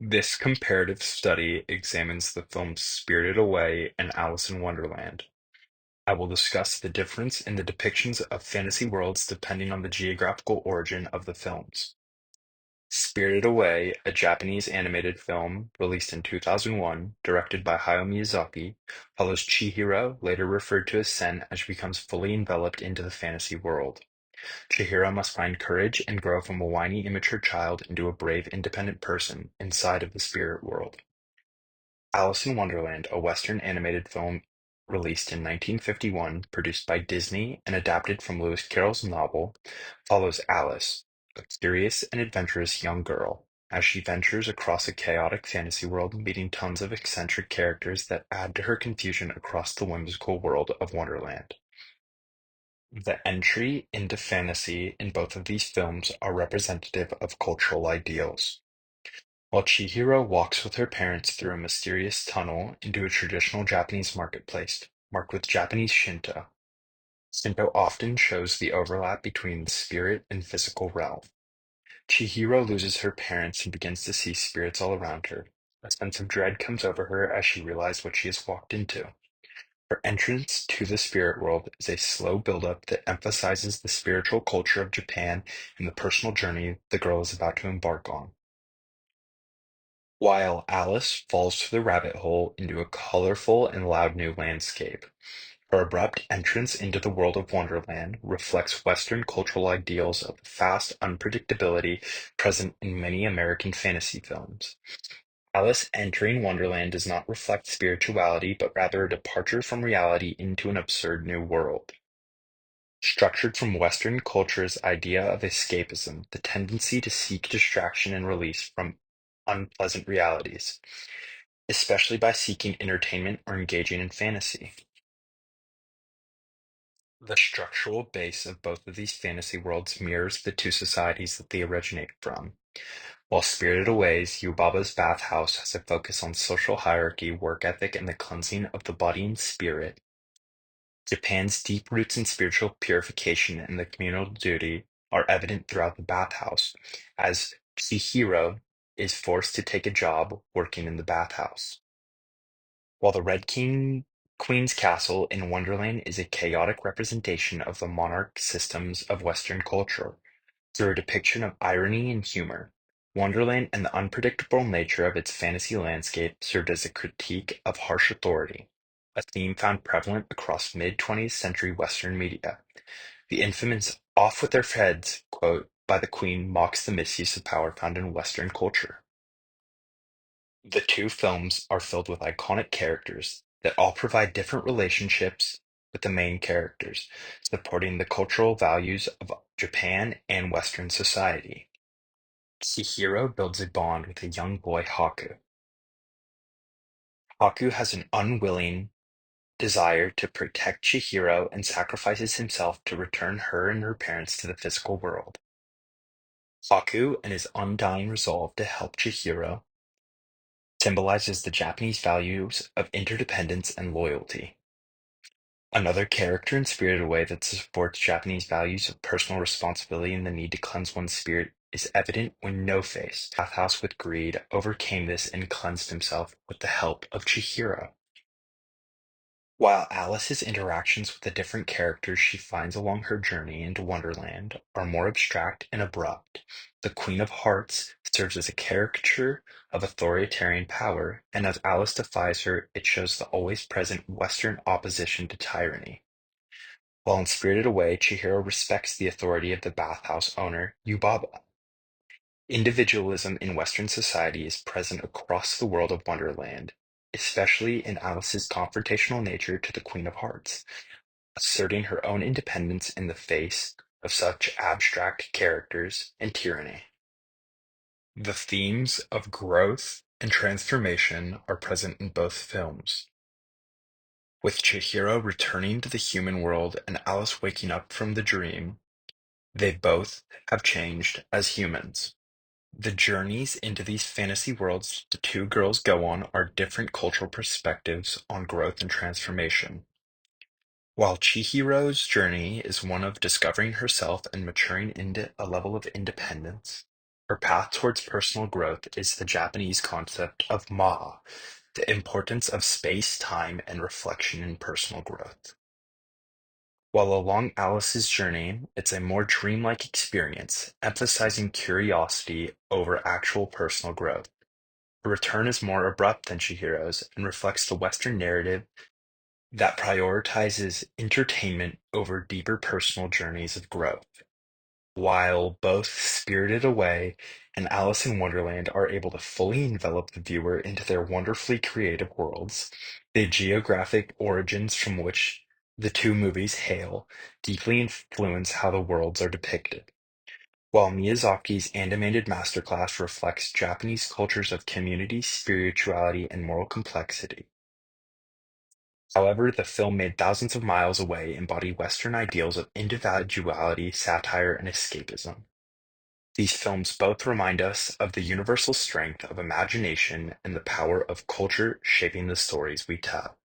This comparative study examines the films Spirited Away and Alice in Wonderland. I will discuss the difference in the depictions of fantasy worlds depending on the geographical origin of the films. Spirited Away, a Japanese animated film released in 2001, directed by Hayao Miyazaki, follows Chihiro, later referred to as Sen, as she becomes fully enveloped into the fantasy world. Chihiro must find courage and grow from a whiny, immature child into a brave, independent person inside of the spirit world. Alice in Wonderland, a Western animated film released in 1951, produced by Disney and adapted from Lewis Carroll's novel, follows Alice, a curious and adventurous young girl, as she ventures across a chaotic fantasy world, meeting tons of eccentric characters that add to her confusion across the whimsical world of Wonderland. The entry into fantasy in both of these films are representative of cultural ideals. While Chihiro walks with her parents through a mysterious tunnel into a traditional Japanese marketplace marked with Japanese Shinto, Shinto often shows the overlap between the spirit and physical realm. Chihiro loses her parents and begins to see spirits all around her. A sense of dread comes over her as she realizes what she has walked into. Her entrance to the spirit world is a slow buildup that emphasizes the spiritual culture of Japan and the personal journey the girl is about to embark on. While Alice falls through the rabbit hole into a colorful and loud new landscape, her abrupt entrance into the world of Wonderland reflects Western cultural ideals of fast unpredictability present in many American fantasy films. Alice entering Wonderland does not reflect spirituality, but rather a departure from reality into an absurd new world. Structured from Western culture's idea of escapism, the tendency to seek distraction and release from unpleasant realities, especially by seeking entertainment or engaging in fantasy. The structural base of both of these fantasy worlds mirrors the two societies that they originate from. While Spirited Away's Yubaba's bathhouse has a focus on social hierarchy, work ethic, and the cleansing of the body and spirit, Japan's deep roots in spiritual purification and the communal duty are evident throughout the bathhouse, as Chihiro is forced to take a job working in the bathhouse. While the Queen's castle in Wonderland is a chaotic representation of the monarch systems of Western culture, through a depiction of irony and humor, Wonderland and the unpredictable nature of its fantasy landscape served as a critique of harsh authority, a theme found prevalent across mid-20th century Western media. The infamous "off with their heads" quote by the Queen mocks the misuse of power found in Western culture. The two films are filled with iconic characters that all provide different relationships with the main characters, supporting the cultural values of Japan and Western society. Chihiro builds a bond with a young boy Haku. Haku has an unwilling desire to protect Chihiro and sacrifices himself to return her and her parents to the physical world. Haku and his undying resolve to help Chihiro symbolizes the Japanese values of interdependence and loyalty. Another character in Spirited Away that supports Japanese values of personal responsibility and the need to cleanse one's spirit is evident when No-Face, bathhouse with greed, overcame this and cleansed himself with the help of Chihiro. While Alice's interactions with the different characters she finds along her journey into Wonderland are more abstract and abrupt, the Queen of Hearts serves as a caricature of authoritarian power, and as Alice defies her, it shows the always present Western opposition to tyranny. While in Spirited Away, Chihiro respects the authority of the bathhouse owner, Yubaba. Individualism in Western society is present across the world of Wonderland, especially in Alice's confrontational nature to the Queen of Hearts, asserting her own independence in the face of such abstract characters and tyranny. The themes of growth and transformation are present in both films, with Chihiro returning to the human world and Alice waking up from the dream. They both have changed as humans. The journeys into these fantasy worlds the two girls go on are different cultural perspectives on growth and transformation. While Chihiro's journey is one of discovering herself and maturing into a level of independence, Her path towards personal growth is the Japanese concept of ma, the importance of space, time, and reflection in personal growth. While along Alice's journey, it's a more dreamlike experience, emphasizing curiosity over actual personal growth. Her return is more abrupt than Chihiro's and reflects the Western narrative that prioritizes entertainment over deeper personal journeys of growth. While both Spirited Away and Alice in Wonderland are able to fully envelop the viewer into their wonderfully creative worlds, the geographic origins from which the two movies hail deeply influence how the worlds are depicted. While Miyazaki's animated masterclass reflects Japanese cultures of community, spirituality, and moral complexity, however, the film made thousands of miles away embody Western ideals of individuality, satire, and escapism. These films both remind us of the universal strength of imagination and the power of culture shaping the stories we tell.